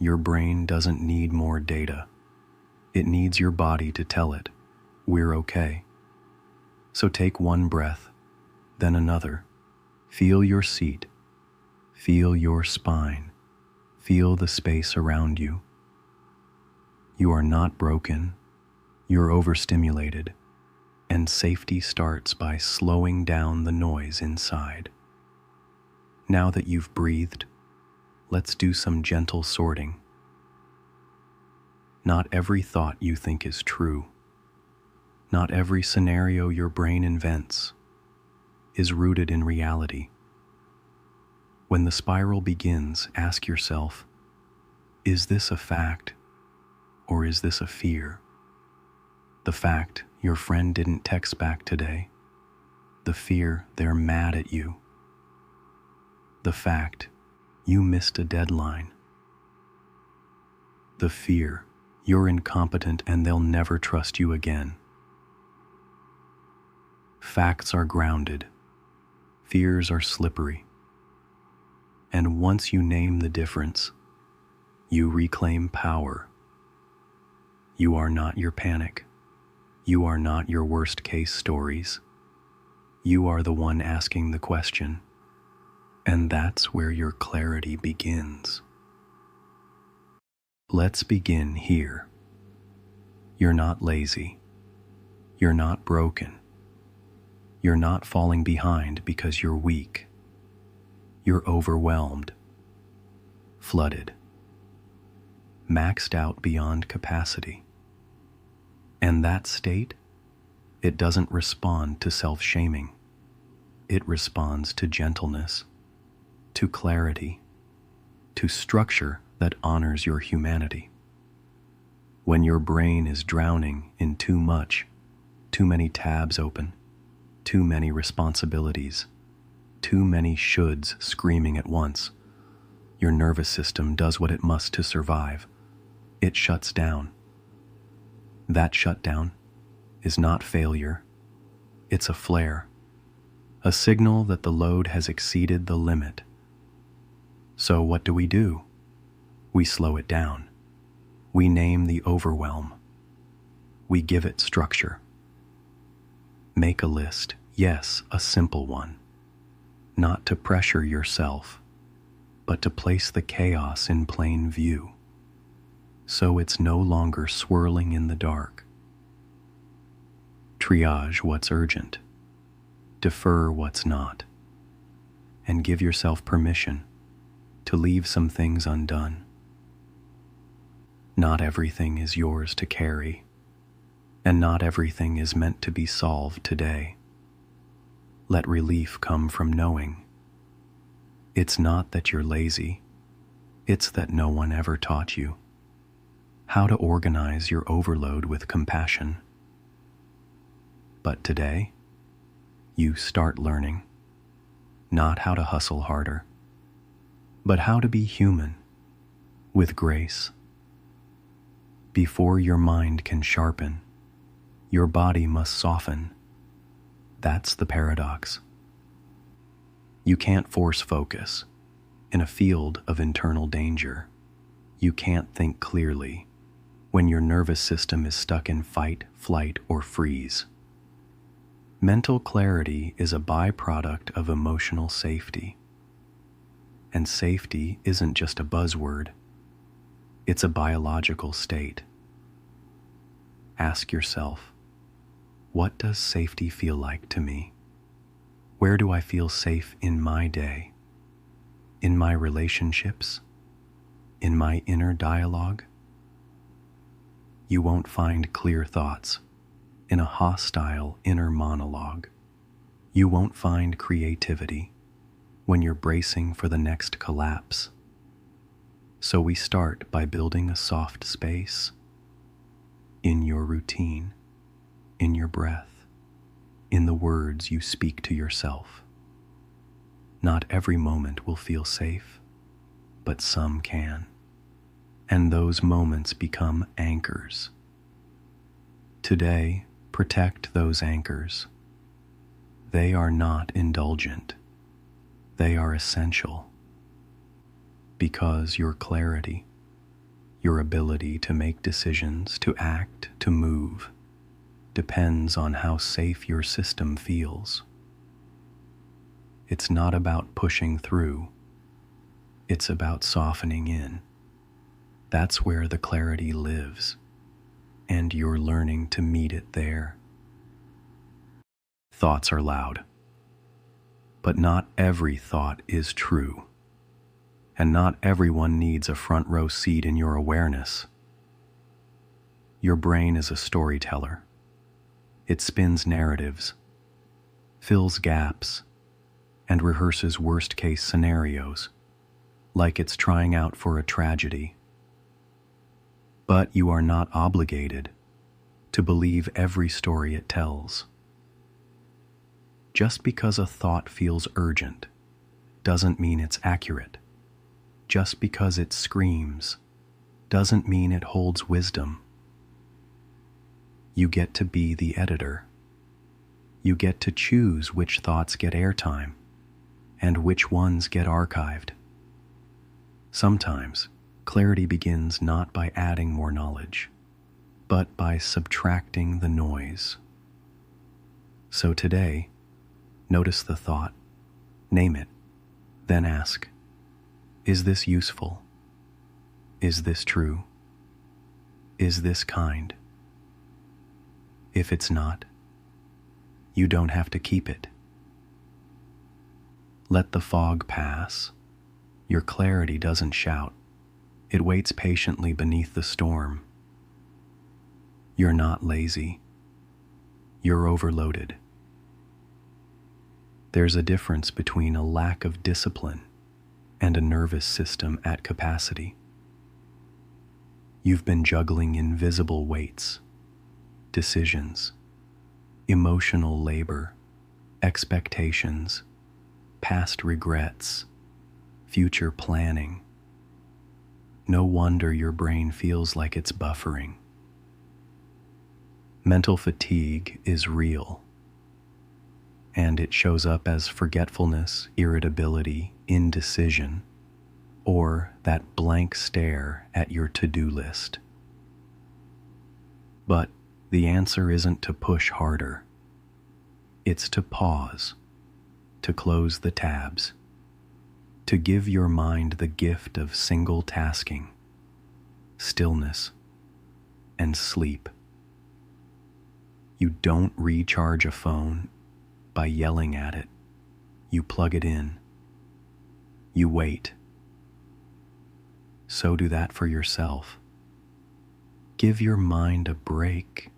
Your brain doesn't need more data. It needs your body to tell it, we're okay. So take one breath, then another. Feel your seat. Feel your spine. Feel the space around you. You are not broken. You're overstimulated. And safety starts by slowing down the noise inside. Now that you've breathed, let's do some gentle sorting. Not every thought you think is true. Not every scenario your brain invents is rooted in reality. When the spiral begins, ask yourself, is this a fact or is this a fear? The fact your friend didn't text back today. The fear they're mad at you. The fact you missed a deadline. The fear you're incompetent and they'll never trust you again. Facts are grounded. Fears are slippery. And once you name the difference, you reclaim power. You are not your panic. You are not your worst case stories. You are the one asking the question. And that's where your clarity begins. Let's begin here. You're not lazy. You're not broken. You're not falling behind because you're weak. You're overwhelmed, flooded, maxed out beyond capacity. And that state, it doesn't respond to self-shaming. It responds to gentleness, to clarity, to structure that honors your humanity. When your brain is drowning in too much, too many tabs open, too many responsibilities, too many shoulds screaming at once, your nervous system does what it must to survive. It shuts down. That shutdown is not failure. It's a flare, a signal that the load has exceeded the limit. So what do? We slow it down. We name the overwhelm. We give it structure. Make a list, yes, a simple one. Not to pressure yourself, but to place the chaos in plain view, so it's no longer swirling in the dark. Triage what's urgent, defer what's not, and give yourself permission to leave some things undone. Not everything is yours to carry, and not everything is meant to be solved today. Let relief come from knowing. It's not that you're lazy, it's that no one ever taught you how to organize your overload with compassion. But today, you start learning, not how to hustle harder, but how to be human, with grace. Before your mind can sharpen, your body must soften. That's the paradox. You can't force focus. In a field of internal danger, you can't think clearly when your nervous system is stuck in fight, flight, or freeze. Mental clarity is a byproduct of emotional safety. And safety isn't just a buzzword. It's a biological state. Ask yourself, what does safety feel like to me? Where do I feel safe in my day? In my relationships? In my inner dialogue? You won't find clear thoughts in a hostile inner monologue. You won't find creativity when you're bracing for the next collapse. So we start by building a soft space in your routine, in your breath, in the words you speak to yourself. Not every moment will feel safe, but some can. And those moments become anchors. Today, protect those anchors. They are not indulgent. They are essential. Because your clarity, Your ability to make decisions, to act, to move, depends on how safe your system feels. It's not about pushing through, it's about softening in. That's where the clarity lives, and you're learning to meet it there. Thoughts are loud, but not every thought is true, and not everyone needs a front row seat in your awareness. Your brain is a storyteller. It spins narratives, fills gaps, and rehearses worst-case scenarios, like it's trying out for a tragedy. But you are not obligated to believe every story it tells. Just because a thought feels urgent doesn't mean it's accurate. Just because it screams doesn't mean it holds wisdom. You get to be the editor. You get to choose which thoughts get airtime and which ones get archived. Sometimes, clarity begins not by adding more knowledge, but by subtracting the noise. So today, notice the thought, name it, then ask, is this useful? Is this true? Is this kind? If it's not, you don't have to keep it. Let the fog pass. Your clarity doesn't shout. It waits patiently beneath the storm. You're not lazy. You're overloaded. There's a difference between a lack of discipline and a nervous system at capacity. You've been juggling invisible weights, decisions, emotional labor, expectations, past regrets, future planning. No wonder your brain feels like it's buffering. Mental fatigue is real, and it shows up as forgetfulness, irritability, indecision, or that blank stare at your to-do list. But the answer isn't to push harder. It's to pause, to close the tabs, to give your mind the gift of single tasking, stillness, and sleep. You don't recharge a phone by yelling at it. You plug it in. You wait. So do that for yourself. Give your mind a break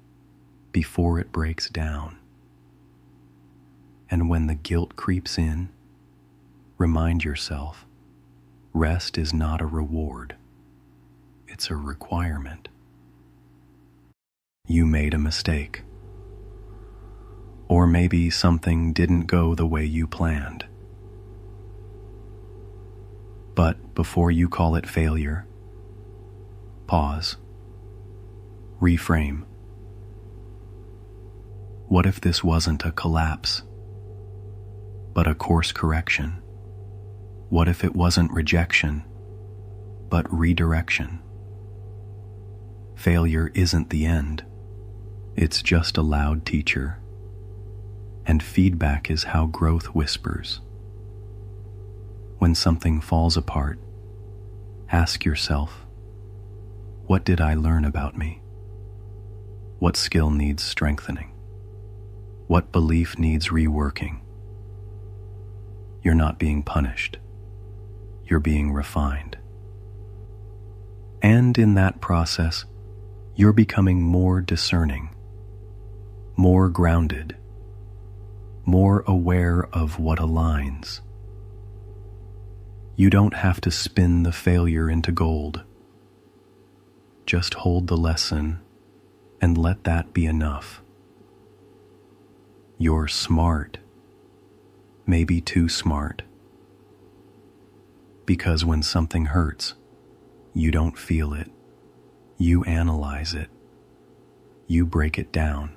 before it breaks down. And when the guilt creeps in, remind yourself, rest is not a reward. It's a requirement. You made a mistake. Or maybe something didn't go the way you planned. But before you call it failure, pause. Reframe. What if this wasn't a collapse, but a course correction? What if it wasn't rejection, but redirection? Failure isn't the end. It's just a loud teacher. And feedback is how growth whispers. When something falls apart, ask yourself, what did I learn about me? What skill needs strengthening? What belief needs reworking? You're not being punished. You're being refined. And in that process, you're becoming more discerning, more grounded, more aware of what aligns. You don't have to spin the failure into gold. Just hold the lesson and let that be enough. You're smart, maybe too smart. Because when something hurts, you don't feel it. You analyze it. You break it down.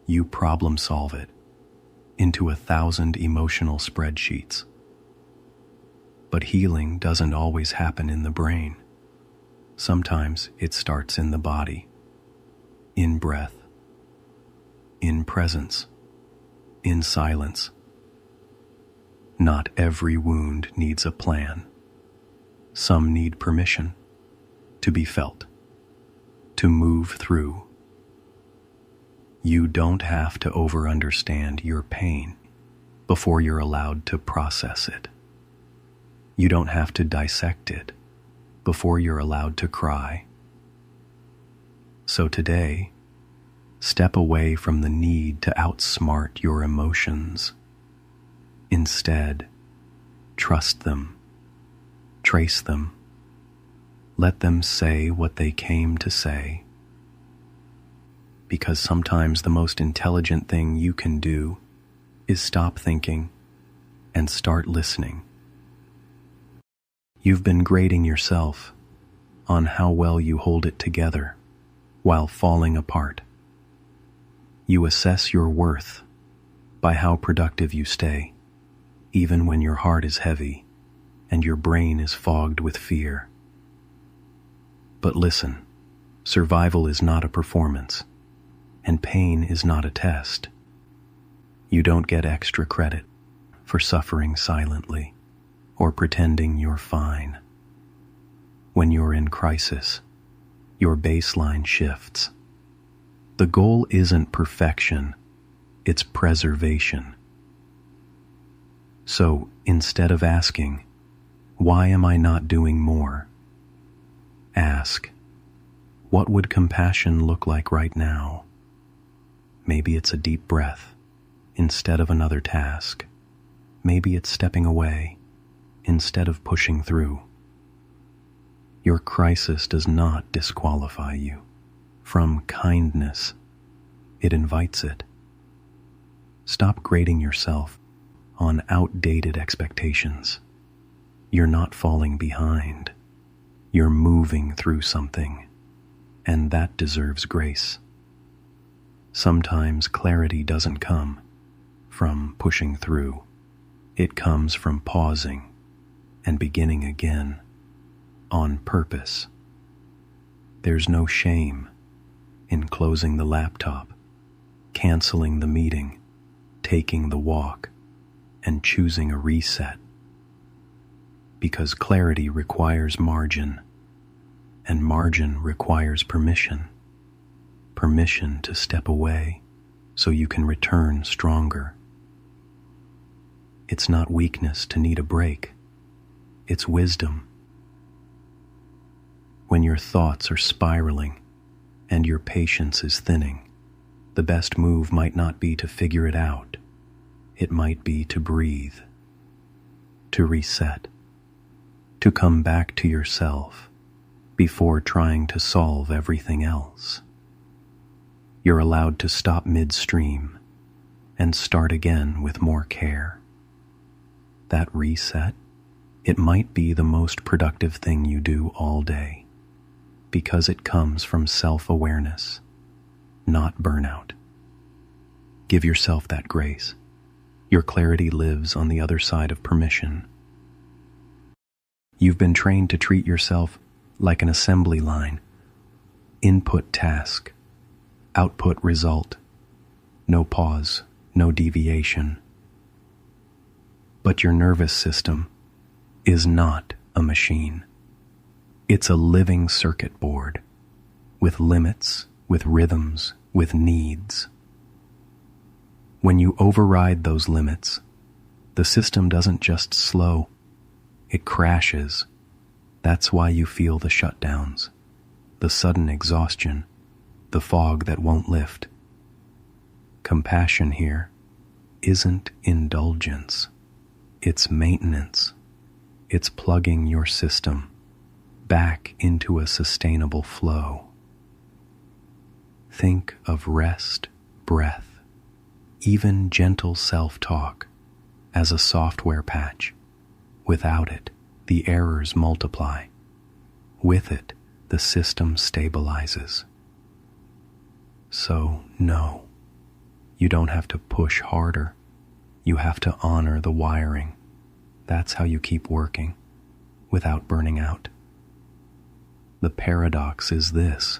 You problem solve it into 1,000 emotional spreadsheets. But healing doesn't always happen in the brain. Sometimes it starts in the body, in breath, in presence, in silence. Not every wound needs a plan. Some need permission to be felt, to move through. You don't have to over-understand your pain before you're allowed to process it. You don't have to dissect it before you're allowed to cry. So today, step away from the need to outsmart your emotions. Instead, trust them, trace them, let them say what they came to say. Because sometimes the most intelligent thing you can do is stop thinking and start listening. You've been grading yourself on how well you hold it together while falling apart. You assess your worth by how productive you stay, even when your heart is heavy and your brain is fogged with fear. But listen, survival is not a performance, and pain is not a test. You don't get extra credit for suffering silently or pretending you're fine. When you're in crisis, your baseline shifts. The goal isn't perfection, it's preservation. So instead of asking, "Why am I not doing more?" ask, "What would compassion look like right now?" Maybe it's a deep breath instead of another task. Maybe it's stepping away instead of pushing through. Your crisis does not disqualify you from kindness. It invites it. Stop grading yourself on outdated expectations. You're not falling behind. You're moving through something, and that deserves grace. Sometimes clarity doesn't come from pushing through. It comes from pausing and beginning again on purpose. There's no shame in closing the laptop, canceling the meeting, taking the walk, and choosing a reset. Because clarity requires margin, and margin requires permission. Permission to step away so you can return stronger. It's not weakness to need a break. It's wisdom. When your thoughts are spiraling and your patience is thinning, the best move might not be to figure it out. It might be to breathe, to reset, to come back to yourself before trying to solve everything else. You're allowed to stop midstream and start again with more care. That reset, it might be the most productive thing you do all day, because it comes from self-awareness, not burnout. Give yourself that grace. Your clarity lives on the other side of permission. You've been trained to treat yourself like an assembly line. Input task, output result. No pause, no deviation. But your nervous system is not a machine. It's a living circuit board with limits, with rhythms, with needs. When you override those limits, the system doesn't just slow, it crashes. That's why you feel the shutdowns, the sudden exhaustion, the fog that won't lift. Compassion here isn't indulgence. It's maintenance. It's plugging your system back into a sustainable flow. Think of rest, breath, even gentle self-talk as a software patch. Without it, the errors multiply. With it, the system stabilizes. So, no, you don't have to push harder. You have to honor the wiring. That's how you keep working without burning out. The paradox is this: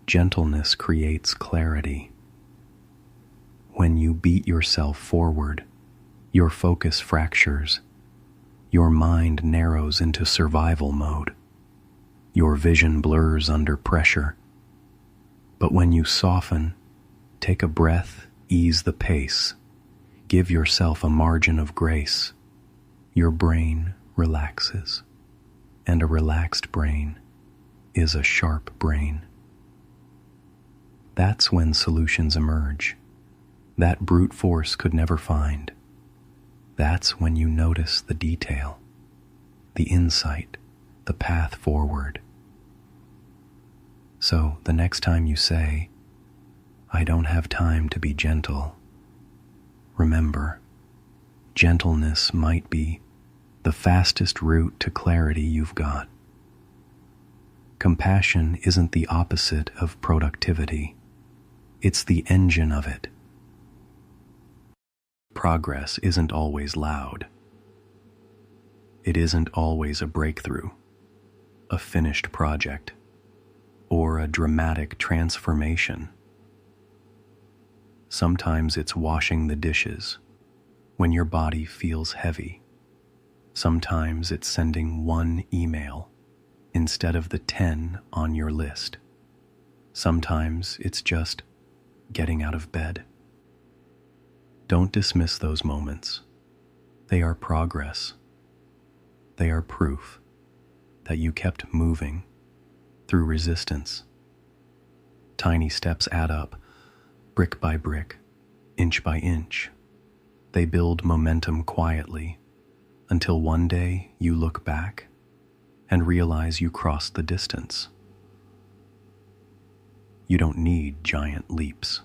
gentleness creates clarity. When you beat yourself forward, your focus fractures, your mind narrows into survival mode, your vision blurs under pressure. But when you soften, take a breath, ease the pace, give yourself a margin of grace, your brain relaxes, and a relaxed brain is a sharp brain. That's when solutions emerge that brute force could never find. That's when you notice the detail, the insight, the path forward. So the next time you say, "I don't have time to be gentle," remember, gentleness might be the fastest route to clarity you've got. Compassion isn't the opposite of productivity. It's the engine of it. Progress isn't always loud. It isn't always a breakthrough, a finished project, or a dramatic transformation. Sometimes it's washing the dishes when your body feels heavy. Sometimes it's sending one email instead of the 10 on your list. Sometimes it's just getting out of bed. Don't dismiss those moments. They are progress. They are proof that you kept moving through resistance. Tiny steps add up, brick by brick, inch by inch. They build momentum quietly until one day you look back and realize you crossed the distance. You don't need giant leaps.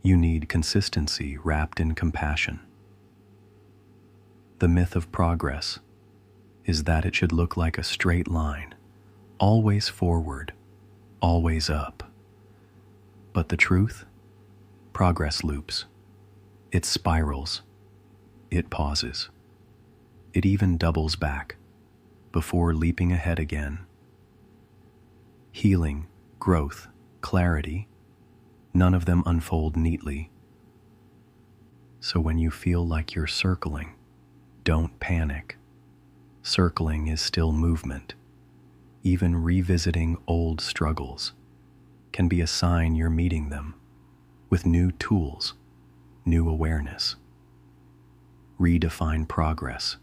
You need consistency wrapped in compassion. The myth of progress is that it should look like a straight line, always forward, always up. But the truth? Progress loops. It spirals. It pauses. It even doubles back before leaping ahead again. Healing, growth, clarity, none of them unfold neatly. So when you feel like you're circling, don't panic. Circling is still movement. Even revisiting old struggles can be a sign you're meeting them with new tools, new awareness. Redefine progress,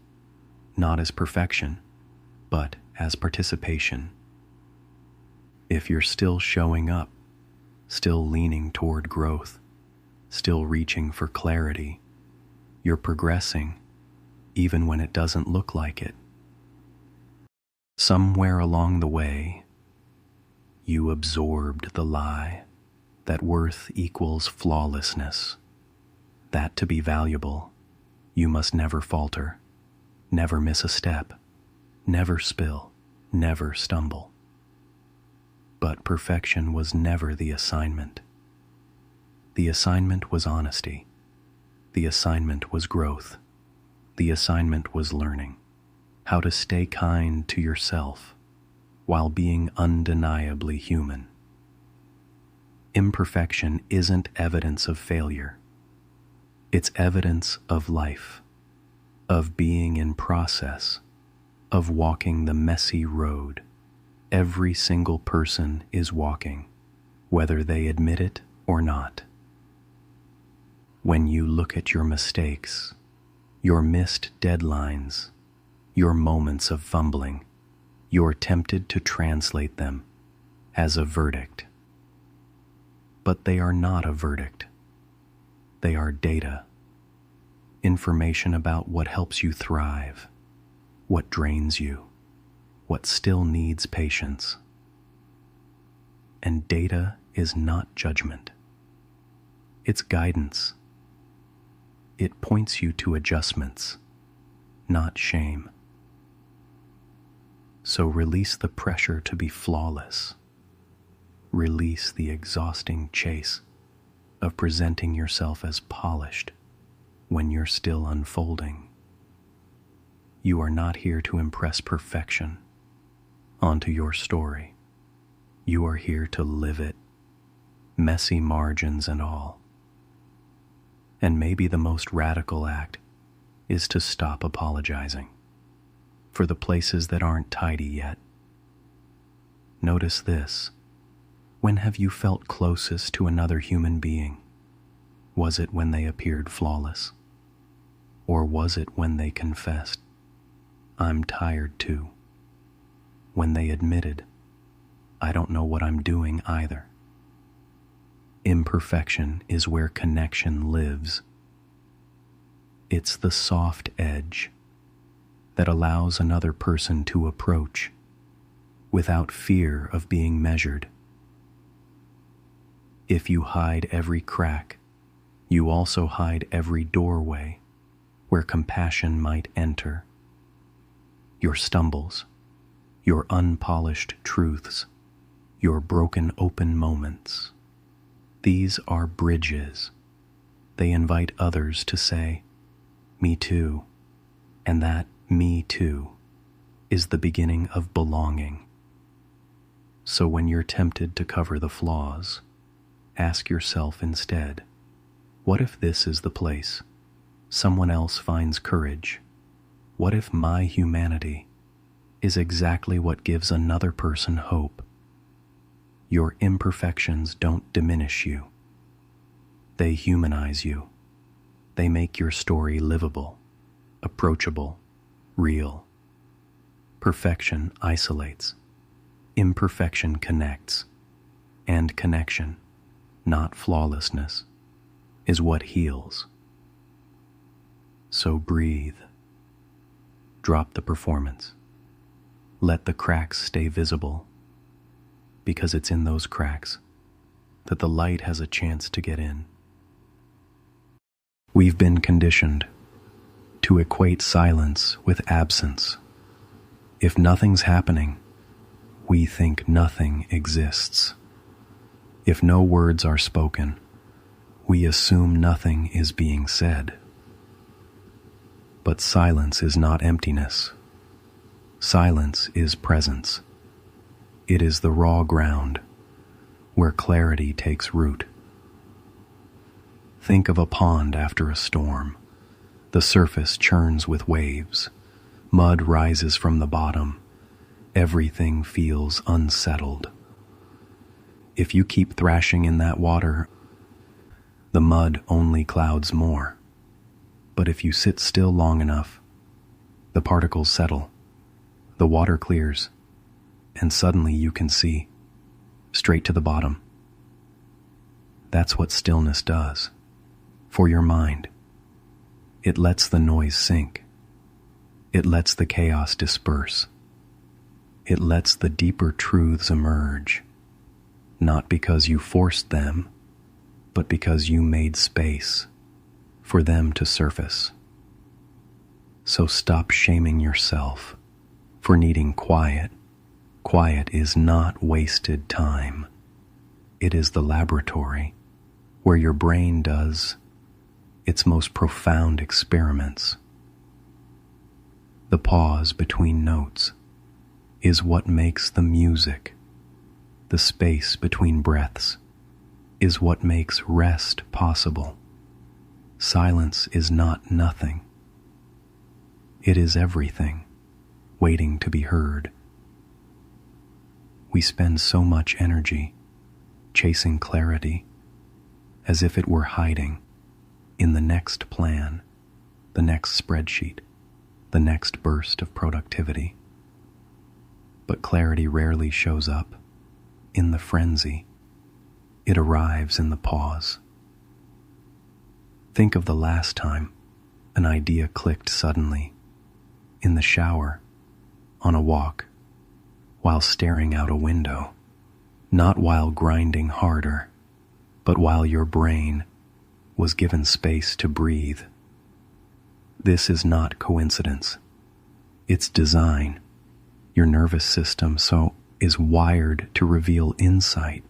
not as perfection, but as participation. If you're still showing up, still leaning toward growth, still reaching for clarity, you're progressing even when it doesn't look like it. Somewhere along the way, you absorbed the lie that worth equals flawlessness, that to be valuable, you must never falter, never miss a step, never spill, never stumble. But perfection was never the assignment. The assignment was honesty. The assignment was growth. The assignment was learning how to stay kind to yourself while being undeniably human. Imperfection isn't evidence of failure. It's evidence of life, of being in process, of walking the messy road every single person is walking, whether they admit it or not. When you look at your mistakes, your missed deadlines, your moments of fumbling, you're tempted to translate them as a verdict. But they are not a verdict. They are data, information about what helps you thrive, what drains you, what still needs patience. And data is not judgment. It's guidance. It points you to adjustments, not shame. So release the pressure to be flawless. Release the exhausting chase of presenting yourself as polished when you're still unfolding. You are not here to impress perfection, onto your story. You are here to live it, messy margins and all. And maybe the most radical act is to stop apologizing for the places that aren't tidy yet. Notice this. When have you felt closest to another human being? Was it when they appeared flawless? Or was it when they confessed, "I'm tired too"? When they admitted, "I don't know what I'm doing either"? Imperfection is where connection lives. It's the soft edge that allows another person to approach without fear of being measured. If you hide every crack, you also hide every doorway where compassion might enter. Your stumbles, your unpolished truths, your broken open moments. These are bridges. They invite others to say, "Me too," and that "me too" is the beginning of belonging. So when you're tempted to cover the flaws, ask yourself instead, what if this is the place someone else finds courage? What if my humanity is exactly what gives another person hope? Your imperfections don't diminish you. They humanize you. They make your story livable, approachable, real. Perfection isolates. Imperfection connects. And connection, not flawlessness, is what heals. So breathe. Drop the performance. Let the cracks stay visible, because it's in those cracks that the light has a chance to get in. We've been conditioned to equate silence with absence. If nothing's happening, we think nothing exists. If no words are spoken, we assume nothing is being said. But silence is not emptiness. Silence is presence. It is the raw ground where clarity takes root. Think of a pond after a storm. The surface churns with waves. Mud rises from the bottom. Everything feels unsettled. If you keep thrashing in that water, the mud only clouds more. But if you sit still long enough, the particles settle, the water clears, and suddenly you can see, straight to the bottom. That's what stillness does for your mind. It lets the noise sink. It lets the chaos disperse. It lets the deeper truths emerge, not because you forced them, but because you made space for them to surface. So stop shaming yourself for needing quiet. Quiet is not wasted time. It is the laboratory where your brain does its most profound experiments. The pause between notes is what makes the music. The space between breaths is what makes rest possible. Silence is not nothing. It is everything, waiting to be heard. We spend so much energy chasing clarity as if it were hiding in the next plan, the next spreadsheet, the next burst of productivity. But clarity rarely shows up in the frenzy. It arrives in the pause. Think of the last time an idea clicked suddenly, in the shower, on a walk, while staring out a window, not while grinding harder, but while your brain was given space to breathe. This is not coincidence. It's design. Your nervous system is wired to reveal insight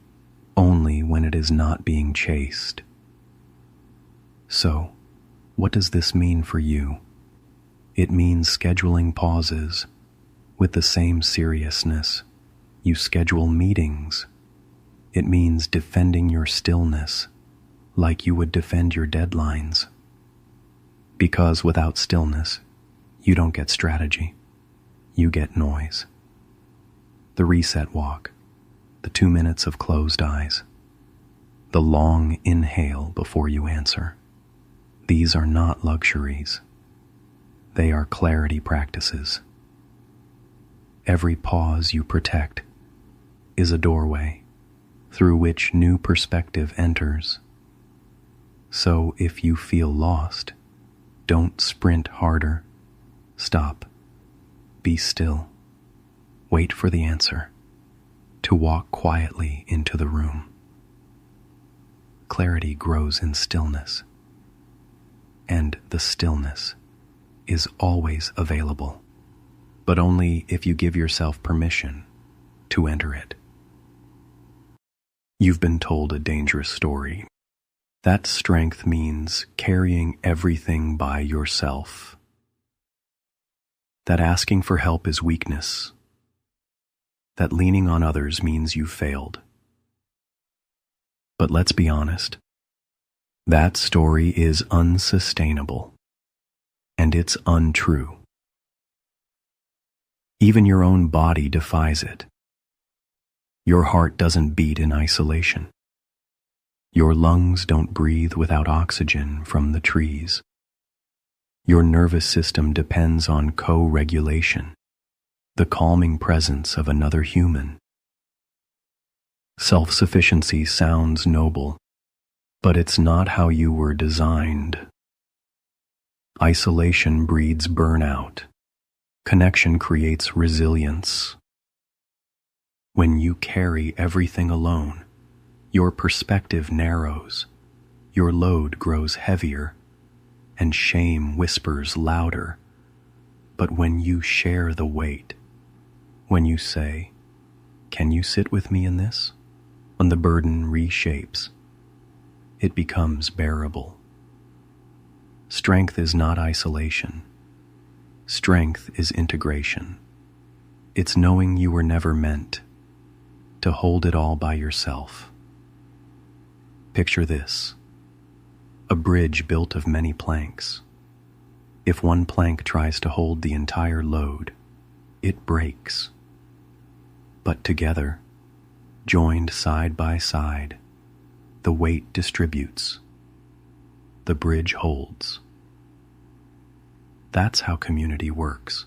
only when it is not being chased. So, what does this mean for you? It means scheduling pauses with the same seriousness you schedule meetings. It means defending your stillness like you would defend your deadlines. Because without stillness, you don't get strategy. You get noise. The reset walk, the 2 minutes of closed eyes, the long inhale before you answer. These are not luxuries. They are clarity practices. Every pause you protect is a doorway through which new perspective enters. So if you feel lost, don't sprint harder. Stop. Be still. Wait for the answer. To walk quietly into the room. Clarity grows in stillness, and the stillness is always available, but only if you give yourself permission to enter it. You've been told a dangerous story. That strength means carrying everything by yourself. That asking for help is weakness. That leaning on others means you failed. But let's be honest. That story is unsustainable, and it's untrue. Even your own body defies it. Your heart doesn't beat in isolation. Your lungs don't breathe without oxygen from the trees. Your nervous system depends on co-regulation, the calming presence of another human. Self-sufficiency sounds noble, but it's not how you were designed. Isolation breeds burnout. Connection creates resilience. When you carry everything alone, your perspective narrows, your load grows heavier, and shame whispers louder. But when you share the weight, when you say, "Can you sit with me in this?" when the burden reshapes, it becomes bearable. Strength is not isolation. Strength is integration. It's knowing you were never meant to hold it all by yourself. Picture this: a bridge built of many planks. If one plank tries to hold the entire load, it breaks. But together, joined side by side, the weight distributes. The bridge holds. That's how community works.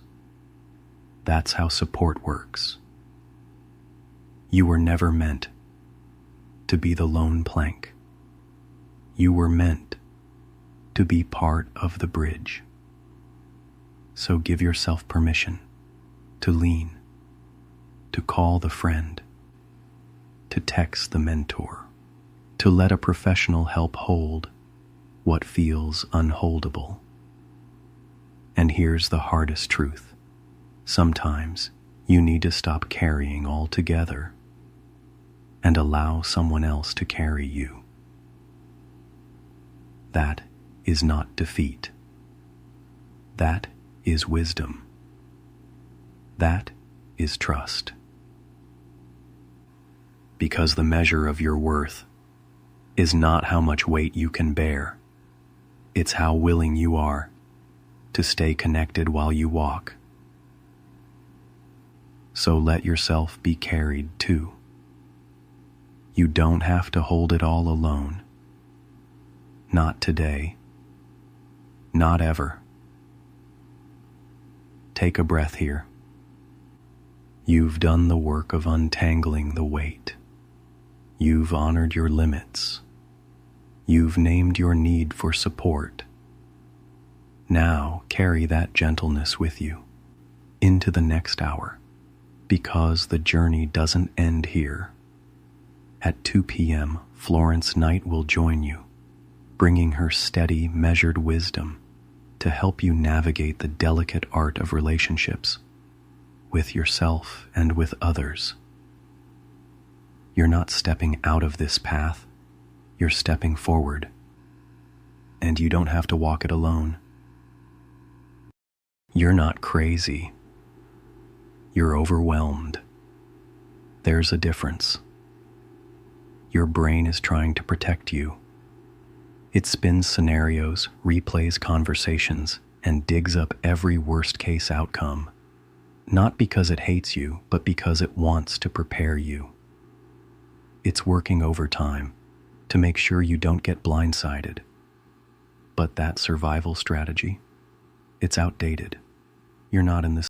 That's how support works. You were never meant to be the lone plank. You were meant to be part of the bridge. So give yourself permission to lean, to call the friend, to text the mentor, to let a professional help hold what feels unholdable. And here's the hardest truth. Sometimes you need to stop carrying altogether and allow someone else to carry you. That is not defeat. That is wisdom. That is trust. Because the measure of your worth is not how much weight you can bear. It's how willing you are to stay connected while you walk. So let yourself be carried too. You don't have to hold it all alone. Not today. Not ever. Take a breath here. You've done the work of untangling the weight. You've honored your limits. You've named your need for support. Now carry that gentleness with you into the next hour, because the journey doesn't end here. At 2 p.m., Florence Knight will join you, bringing her steady, measured wisdom to help you navigate the delicate art of relationships with yourself and with others. You're not stepping out of this path, you're stepping forward, and you don't have to walk it alone. You're not crazy. You're overwhelmed. There's a difference. Your brain is trying to protect you. It spins scenarios, replays conversations, and digs up every worst-case outcome. Not because it hates you, but because it wants to prepare you. It's working overtime to make sure you don't get blindsided. But that survival strategy, it's outdated. You're not in the